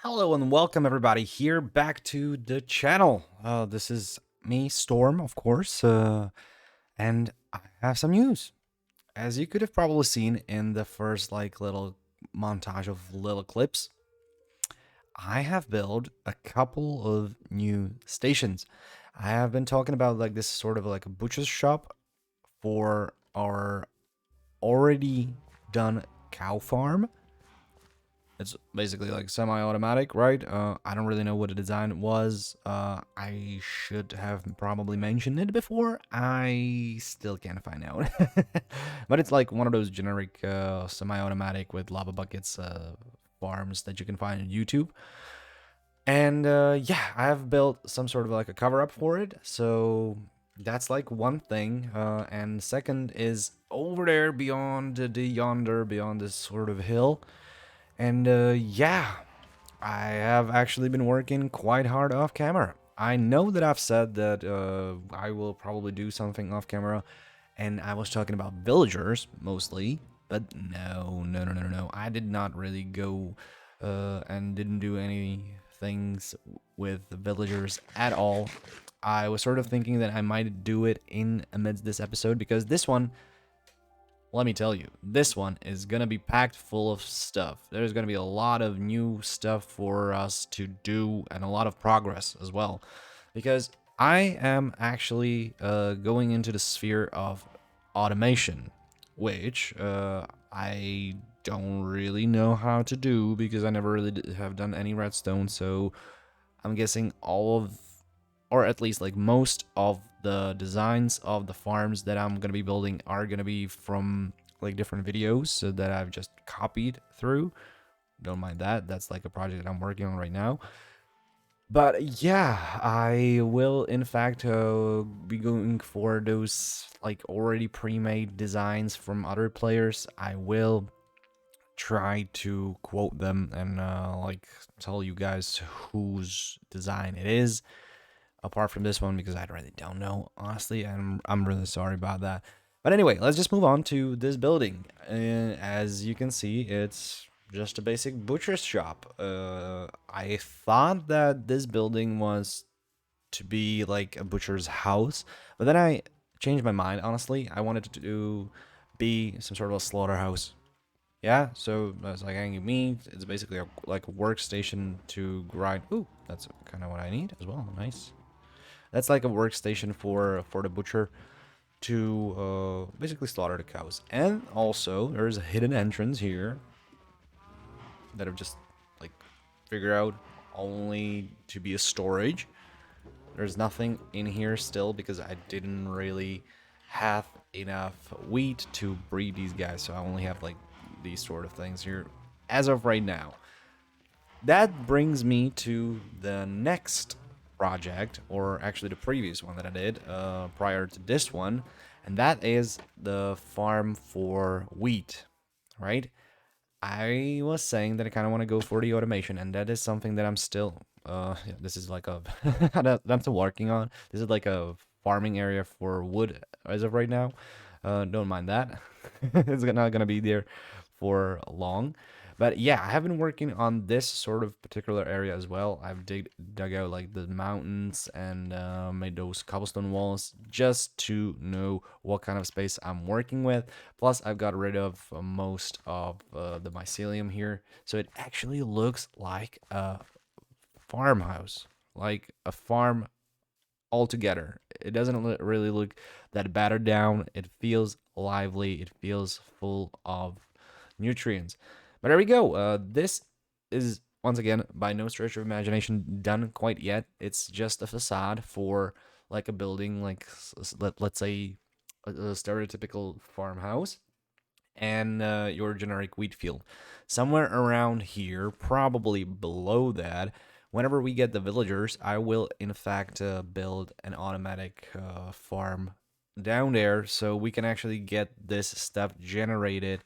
Hello and welcome everybody here back to the channel. This is me, Storm, of course, and I have some news. As you could have probably seen in the first little montage of little clips, I have built a couple of new stations. I have been talking about this sort of like a butcher's shop for our already done cow farm. It's basically like semi-automatic, right? I don't really know what the design was. I should have probably mentioned it before. I still can't find out. But it's like one of those generic semi-automatic with lava buckets farms that you can find on YouTube. And yeah, I have built some sort of like a cover-up for it. So that's like one thing. And second is over there beyond beyond this sort of hill. And yeah, I have actually been working quite hard off camera. I know that I've said that I will probably do something off camera, and I was talking about villagers mostly, but no. I did not really go and didn't do any things with the villagers at all. I was sort of thinking that I might do it in amidst this episode because this one, let me tell you, this one is gonna be packed full of stuff. There's gonna be a lot of new stuff for us to do and a lot of progress as well. Because I am actually going into the sphere of automation, which I don't really know how to do because I never really have done any redstone. So I'm guessing all of, or at least like most of the designs of the farms that I'm gonna be building are gonna be from like different videos so that I've just copied through. Don't mind that. That's like a project that I'm working on right now. But yeah, I will in fact be going for those like already pre-made designs from other players. I will try to quote them and like tell you guys whose design it is apart from this one because I really don't know, honestly, and I'm really sorry about that. But anyway, let's just move on to this building. As you can see, it's just a basic butcher's shop. I thought that this building was to be like a butcher's house, but then I changed my mind, honestly. I wanted it to be some sort of a slaughterhouse. Yeah, so it's like hanging meat. It's basically like a workstation to grind. Ooh, that's kind of what I need as well. Nice. That's like a workstation for the butcher to basically slaughter the cows. And also, there's a hidden entrance here that I've just like figured out only to be a storage. There's nothing in here still because I didn't really have enough wheat to breed these guys, so I only have like these sort of things here as of right now. That brings me to the next project, or actually the previous one that I did prior to this one, and that is the farm for wheat, right? I was saying that I kind of want to go for the automation, and that is something that I'm still, yeah, this is like a, that I'm still working on. This is like a farming area for wood as of right now. Don't mind that. It's not gonna be there for long. But yeah, I have been working on this sort of particular area as well. I've dug out like the mountains and made those cobblestone walls just to know what kind of space I'm working with. Plus, I've got rid of most of the mycelium here, so it actually looks like a farmhouse, like a farm altogether. It doesn't really look that battered down. It feels lively. It feels full of nutrients. But there we go. This is once again by no stretch of imagination done quite yet. It's just a facade for like a building, like let's say a stereotypical farmhouse and your generic wheat field. Somewhere around here, probably below that, whenever we get the villagers, I will in fact build an automatic farm down there so we can actually get this stuff generated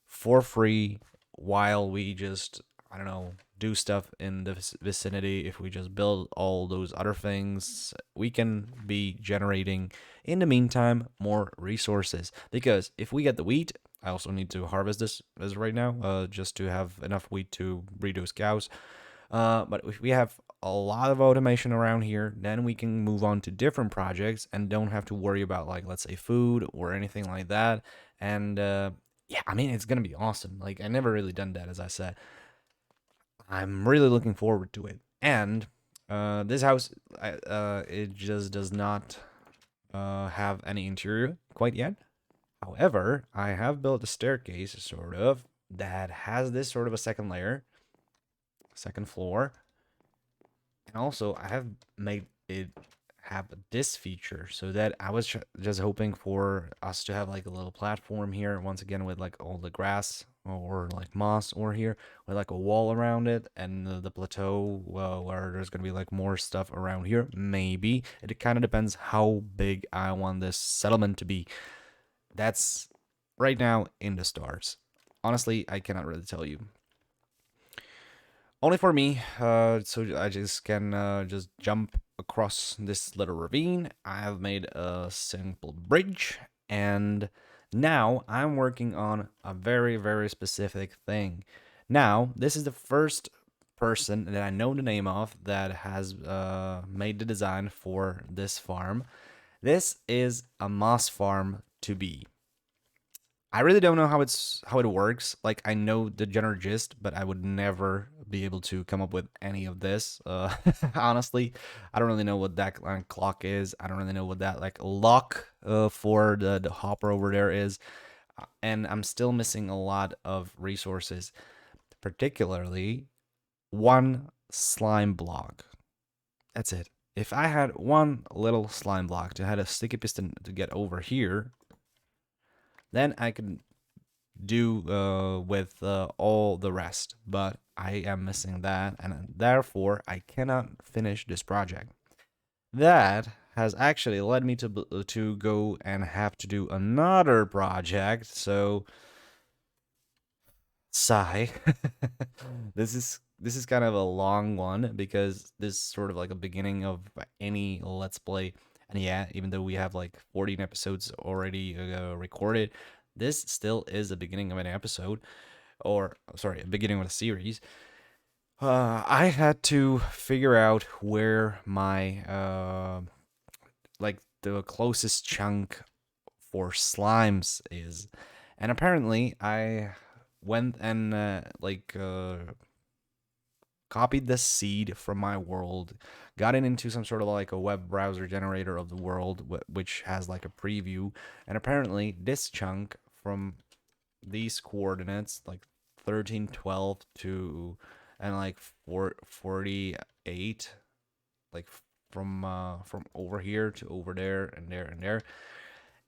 for free while we just, I don't know, do stuff in the vicinity. If we just build all those other things, we can be generating in the meantime more resources, because if we get the wheat, I also need to harvest this as right now just to have enough wheat to breed those cows. But if we have a lot of automation around here, then we can move on to different projects and don't have to worry about, like, let's say food or anything like that. And yeah, I mean, it's gonna be awesome. Like, I never really done that, as I said. I'm really looking forward to it. And this house, it just does not have any interior quite yet. However, I have built a staircase, sort of, that has this sort of a second layer, second floor. And also, I have made it have this feature so that I was just hoping for us to have like a little platform here, once again, with like all the grass or like moss, or here with like a wall around it, and the plateau, well, where there's gonna be like more stuff around here. Maybe it kind of depends how big I want this settlement to be. That's right now in the stars. Honestly, I cannot really tell you. Only for me, so I just can just jump across this little ravine. I have made a simple bridge, and now I'm working on a very, very specific thing. Now, this is the first person that I know the name of that has made the design for this farm. This is a moss farm to be. I really don't know how it works. Like, I know the general gist, but I would never be able to come up with any of this. Honestly, I don't really know what that clock is. I don't really know what that like lock for the hopper over there is. And I'm still missing a lot of resources, particularly one slime block. That's it. If I had one little slime block to have a sticky piston to get over here, then I could do with all the rest, but I am missing that, and therefore I cannot finish this project. That has actually led me to go and have to do another project. So sigh. This is kind of a long one, because this is sort of like a beginning of any let's play. And yeah, even though we have like 14 episodes already recorded, this still is the beginning of an episode, or sorry, a beginning of a series. I had to figure out where my like the closest chunk for slimes is, and apparently I went and copied the seed from my world, got it into some sort of like a web browser generator of the world, which has like a preview, and apparently this chunk from these coordinates, like 1312 to and like 448, like from over here to over there and there and there,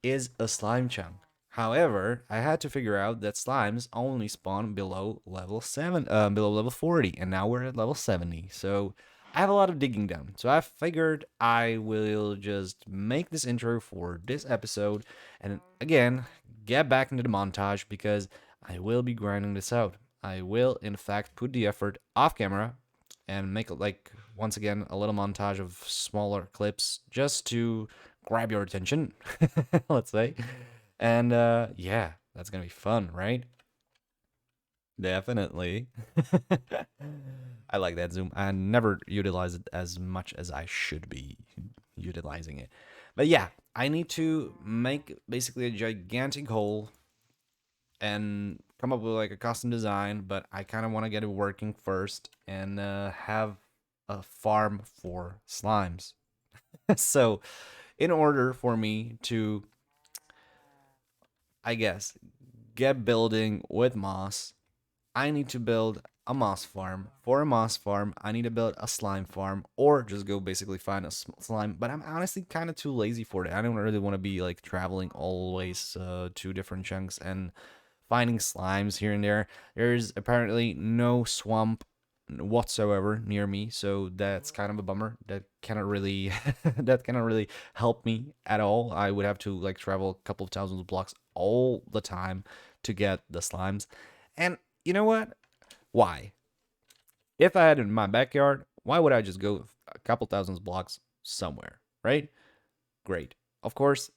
is a slime chunk. However, I had to figure out that slimes only spawn below level 7, below level 40, and now we're at level 70. So I have a lot of digging done. So I figured I will just make this intro for this episode, and again, get back into the montage, because I will be grinding this out. I will, in fact, put the effort off camera and make, like, once again, a little montage of smaller clips just to grab your attention, let's say. And yeah, that's gonna be fun, right? Definitely. I like that zoom. I never utilize it as much as I should be utilizing it. But yeah, I need to make basically a gigantic hole and come up with like a custom design, but I kind of want to get it working first and have a farm for slimes. So, in order for me to, I guess, get building with moss, I need to build a moss farm. For a moss farm, I need to build a slime farm, or just go basically find a slime. But I'm honestly kind of too lazy for it. I don't really want to be like traveling always to different chunks and finding slimes here and there. There's apparently no swamp whatsoever near me, so that's kind of a bummer. That cannot really that cannot really help me at all. I would have to like travel a couple of thousands of blocks all the time to get the slimes. And you know what? Why? If I had it in my backyard, why would I just go a couple thousands blocks somewhere, right? Great. Of course,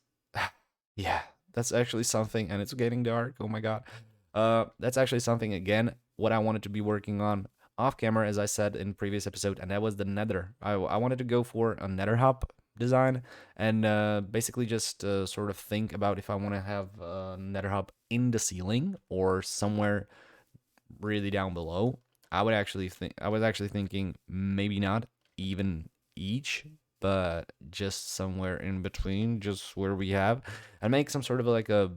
yeah, that's actually something, and it's getting dark. Oh my god. That's actually something again what I wanted to be working on. off camera, as I said in previous episode, and that was the nether. I wanted to go for a nether hub design, and basically just sort of think about if I want to have a nether hub in the ceiling or somewhere really down below. I was actually thinking maybe not even each, but just somewhere in between, just where we have, and make some sort of like a,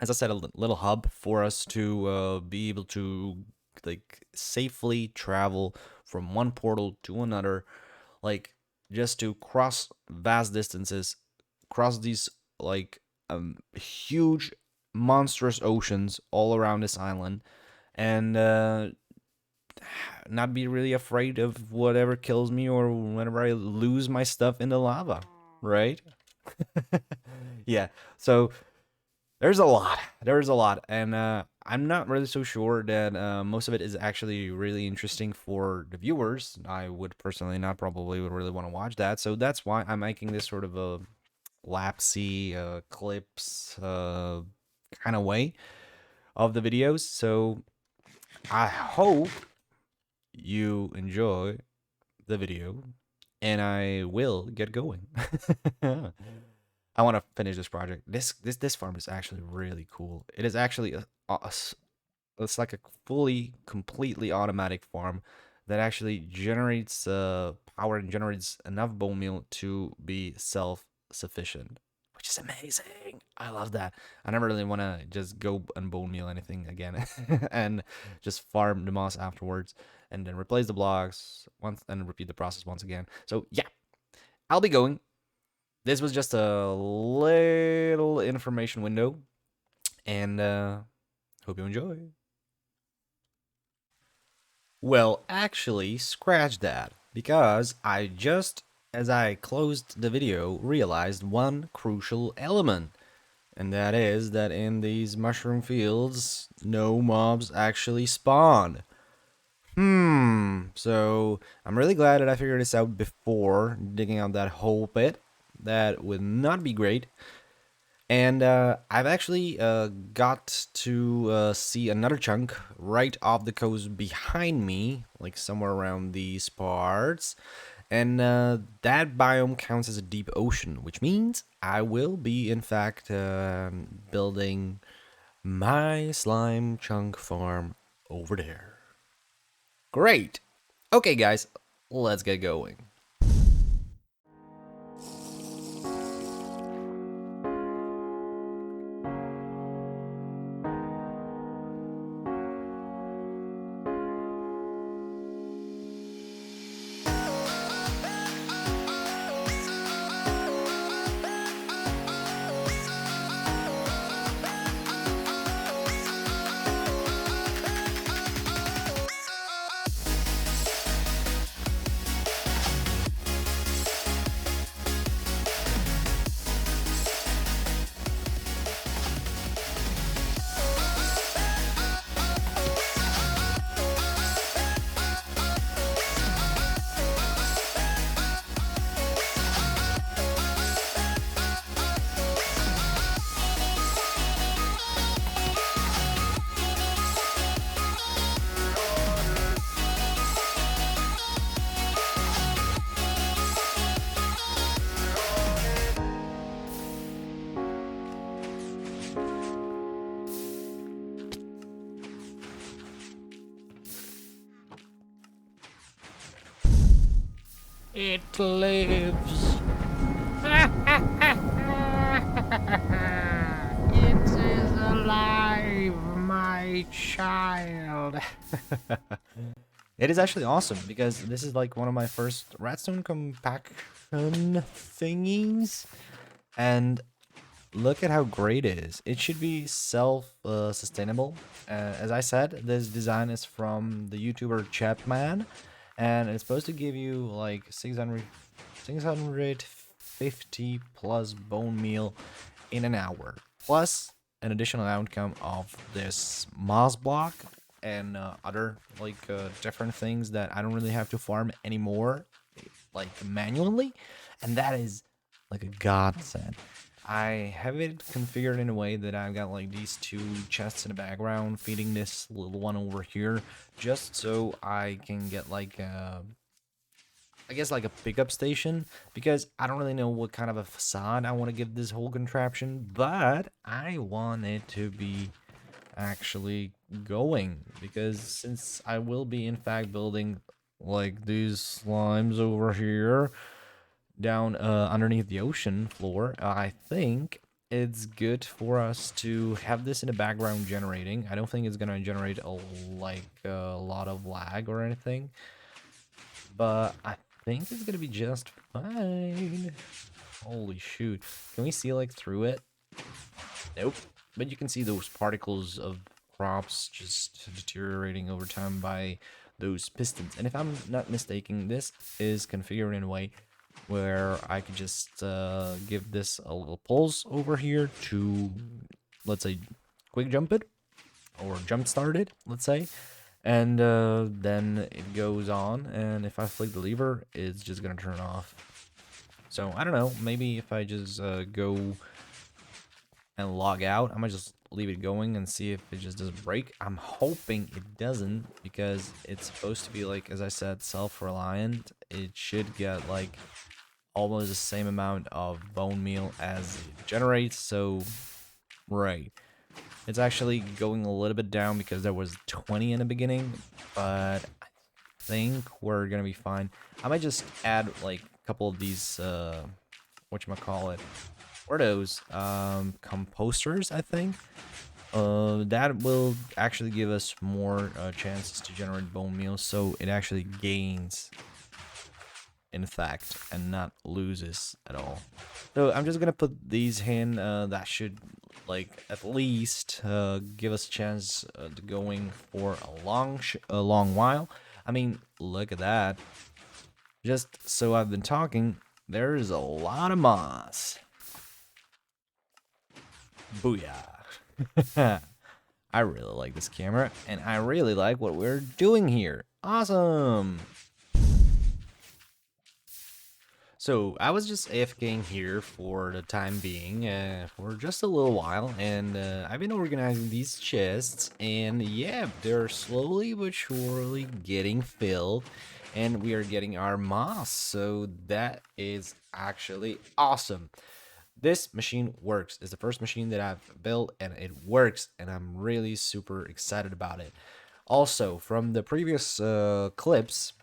as I said, a little hub for us to be able to like safely travel from one portal to another, like just to cross vast distances, cross these like huge monstrous oceans all around this island, and not be really afraid of whatever kills me or whenever I lose my stuff in the lava, right? Yeah. So there's a lot. There's a lot, and I'm not really so sure that most of it is actually really interesting for the viewers. I would personally not probably would really want to watch that, so that's why I'm making this sort of a lapsy clips kind of way of the videos. So I hope you enjoy the video, and I will get going. I want to finish this project. This farm is actually really cool. It is actually it's like a fully, completely automatic farm that actually generates power and generates enough bone meal to be self-sufficient, which is amazing. I love that. I never really want to just go and bone meal anything again and just farm the moss afterwards and then replace the blocks once and repeat the process once again. So yeah, I'll be going. This was just a little information window, and hope you enjoy. Well, actually, scratch that, because I just, as I closed the video, realized one crucial element, and that is that in these mushroom fields, no mobs actually spawn. So I'm really glad that I figured this out before digging out that whole pit. That would not be great. And I've actually got to see another chunk right off the coast behind me, like somewhere around these parts. And that biome counts as a deep ocean, which means I will be, in fact, building my slime chunk farm over there. Great. Okay, guys, let's get going. It lives. It is alive, my child. It is actually awesome because this is like one of my first redstone compaction thingies, and look at how great it is. It should be self-sustainable. As I said, this design is from the YouTuber Chapman, and it's supposed to give you like 650 plus bone meal in an hour, plus an additional outcome of this moss block and other like different things that I don't really have to farm anymore, like manually, and that is like a godsend. I have it configured in a way that I've got like these two chests in the background feeding this little one over here, just so I can get like I guess like a pickup station, because I don't really know what kind of a facade I want to give this whole contraption, but I want it to be actually going, because since I will be in fact building like these slimes over here down underneath the ocean floor, I think it's good for us to have this in the background generating. I don't think it's gonna generate a lot of lag or anything, but I think it's gonna be just fine. Holy shoot. Can we see like through it? Nope. But you can see those particles of crops just deteriorating over time by those pistons. And if I'm not mistaken, this is configured in a way where I could just give this a little pulse over here to, let's say, quick jump it or jump start it, let's say. And then it goes on, and if I flick the lever, it's just gonna turn off. So I don't know, maybe if I just go and log out, I might just leave it going and see if it just doesn't break. I'm hoping it doesn't, because it's supposed to be, like, as I said, self-reliant. It should get like almost the same amount of bone meal as it generates. So right, it's actually going a little bit down because there was 20 in the beginning, but I think we're gonna be fine. I might just add like a couple of these whatchamacallit, what are those composters, I think. That will actually give us more chances to generate bone meal, so it actually gains in fact and not loses at all. So I'm just gonna put these in. That should like at least give us a chance to going for a long while. I mean, look at that. Just so I've been talking, there's a lot of moss. Booyah. I really like this camera, and I really like what we're doing here. Awesome. So I was just AFKing here for the time being, for just a little while, and I've been organizing these chests, and yeah, they're slowly but surely getting filled, and we are getting our moss, so that is actually awesome. This machine works. It's the first machine that I've built, and it works, and I'm really super excited about it. Also, from the previous clips,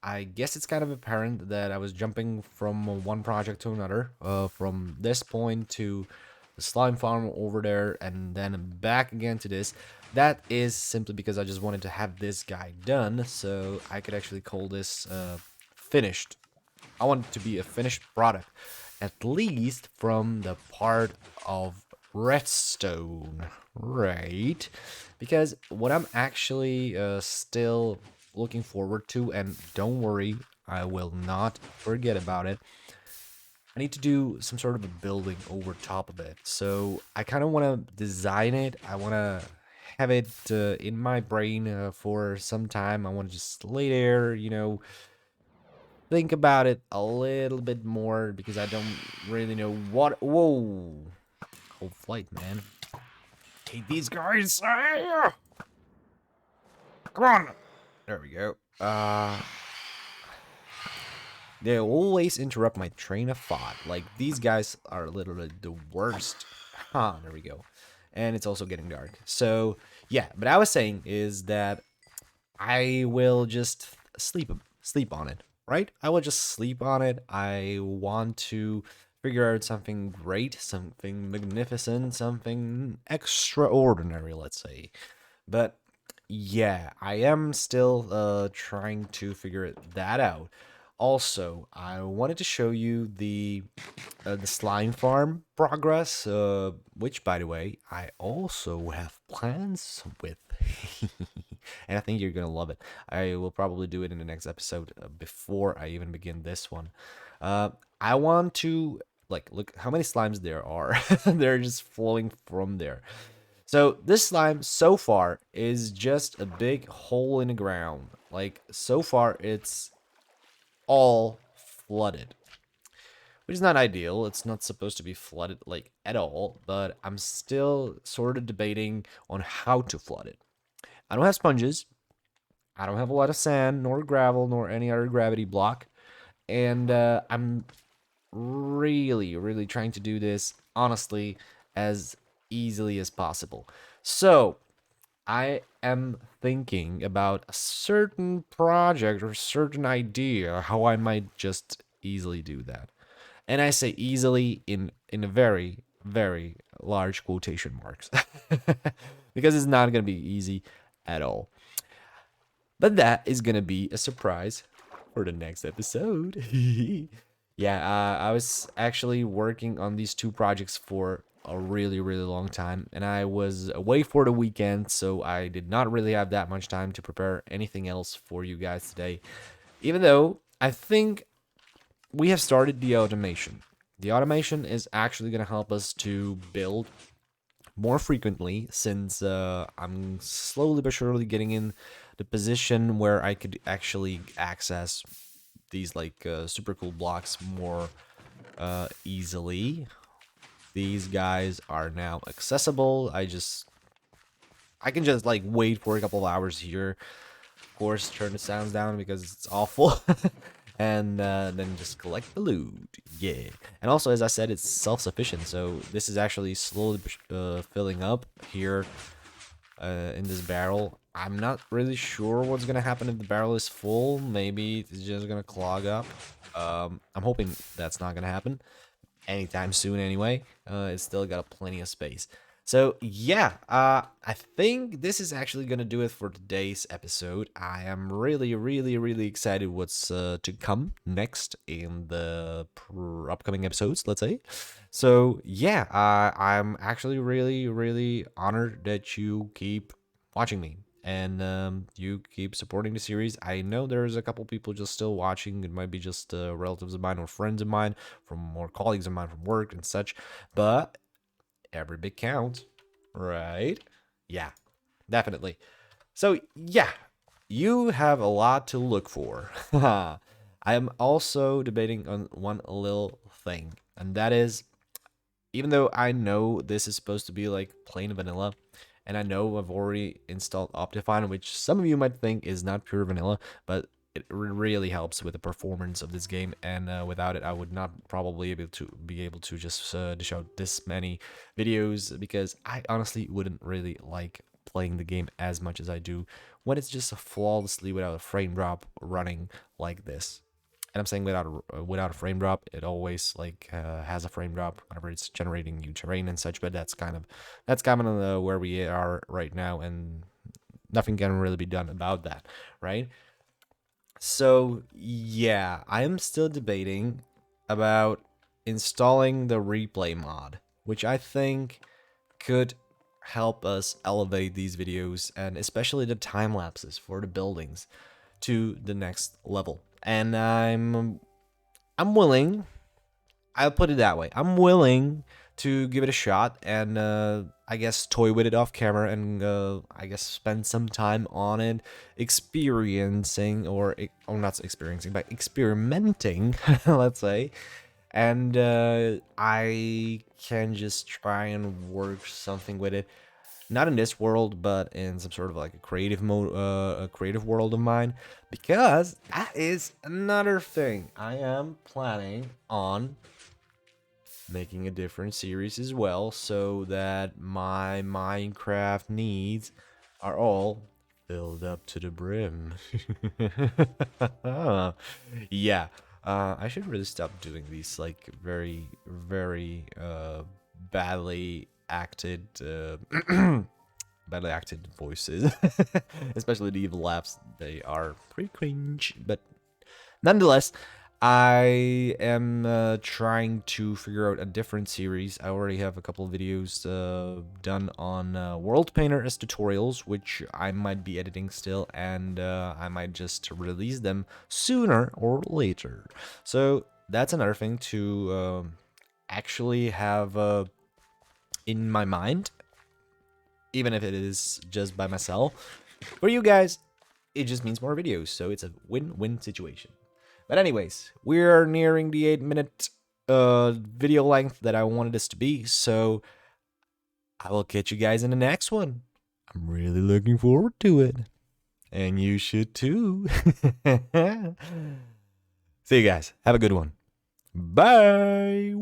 I guess it's kind of apparent that I was jumping from one project to another, from this point to the slime farm over there, and then back again to this. That is simply because I just wanted to have this guy done, so I could actually call this finished. I want it to be a finished product, at least from the part of redstone, right? Because what I'm actually still looking forward to, and don't worry, I will not forget about it, I need to do some sort of a building over top of it. So I kind of want to design it. I want to have it in my brain for some time. I want to just lay there, think about it a little bit more, because I don't really know what. Whoa, hold flight, man. Hate these guys. Ah! Come on. There we go. They always interrupt my train of thought. Like, these guys are literally the worst. There we go. And it's also getting dark. So yeah, but I was saying is that I will just sleep on it, right? I will just sleep on it. I want to figure out something great, something magnificent, something extraordinary, let's say. But yeah, I am still trying to figure that out. Also, I wanted to show you the slime farm progress, which, by the way, I also have plans with. And I think you're gonna love it. I will probably do it in the next episode before I even begin this one. I want to like look how many slimes there are. They're just flowing from there. So this slime so far is just a big hole in the ground. Like, so far it's all flooded, which is not ideal. It's not supposed to be flooded like at all, but I'm still sort of debating on how to flood it. I don't have sponges. I don't have a lot of sand, nor gravel, nor any other gravity block. And I'm really, really trying to do this, honestly, as easily as possible. So, I am thinking about a certain project or certain idea how I might just easily do that. And I say easily in a very, very large quotation marks. Because it's not going to be easy at all. But that is going to be a surprise for the next episode. Yeah, I was actually working on these two projects for a really, really long time, and I was away for the weekend, so I did not really have that much time to prepare anything else for you guys today. Even though I think we have started the automation. The automation is actually going to help us to build more frequently, since I'm slowly but surely getting in the position where I could actually access these like super cool blocks more easily. These guys are now accessible. I can just like wait for a couple of hours here. Of course, turn the sounds down because it's awful. And then just collect the loot. Yeah. And also, as I said, it's self-sufficient. So this is actually slowly filling up here in this barrel. I'm not really sure what's gonna happen if the barrel is full. Maybe it's just gonna clog up. I'm hoping that's not gonna happen anytime soon anyway. It's still got plenty of space. So yeah, I think this is actually gonna do it for today's episode. I am really, really, really excited what's to come next in the upcoming episodes, let's say. So yeah, I'm actually really, really honored that you keep watching me and you keep supporting the series. I know there's a couple people just still watching. It might be just relatives of mine or friends of mine, from or colleagues of mine from work and such, but every bit counts, right? Yeah, definitely. So yeah, you have a lot to look for. I am also debating on one little thing, and that is, even though I know this is supposed to be like plain vanilla, and I know I've already installed Optifine, which some of you might think is not pure vanilla, but it really helps with the performance of this game, and without it, I would not probably be able to just dish out this many videos, because I honestly wouldn't really like playing the game as much as I do when it's just flawlessly without a frame drop running like this. And I'm saying without a frame drop. It always like has a frame drop whenever it's generating new terrain and such. But that's kind of where we are right now, and nothing can really be done about that, right? So yeah, I am still debating about installing the replay mod, which I think could help us elevate these videos, and especially the time lapses for the buildings, to the next level. And I'm willing, I'll put it that way, I'm willing to give it a shot, and I guess toy with it off camera, and I guess spend some time on it, experiencing, or not experiencing, but experimenting, let's say. And I can just try and work something with it, not in this world, but in some sort of like a creative mode, a creative world of mine, because that is another thing. I am planning on making a different series as well, so that my Minecraft needs are all filled up to the brim. Yeah, I should really stop doing these like very, very badly acted badly acted voices. Especially the evil laughs. They are pretty cringe, but nonetheless, I am trying to figure out a different series. I already have a couple of videos done on World Painter as tutorials, which I might be editing still, and I might just release them sooner or later. So that's another thing to actually have in my mind, even if it is just by myself. For you guys, it just means more videos, so it's a win-win situation. But anyways, we're nearing the 8-minute video length that I wanted this to be. So I will catch you guys in the next one. I'm really looking forward to it. And you should too. See you guys. Have a good one. Bye.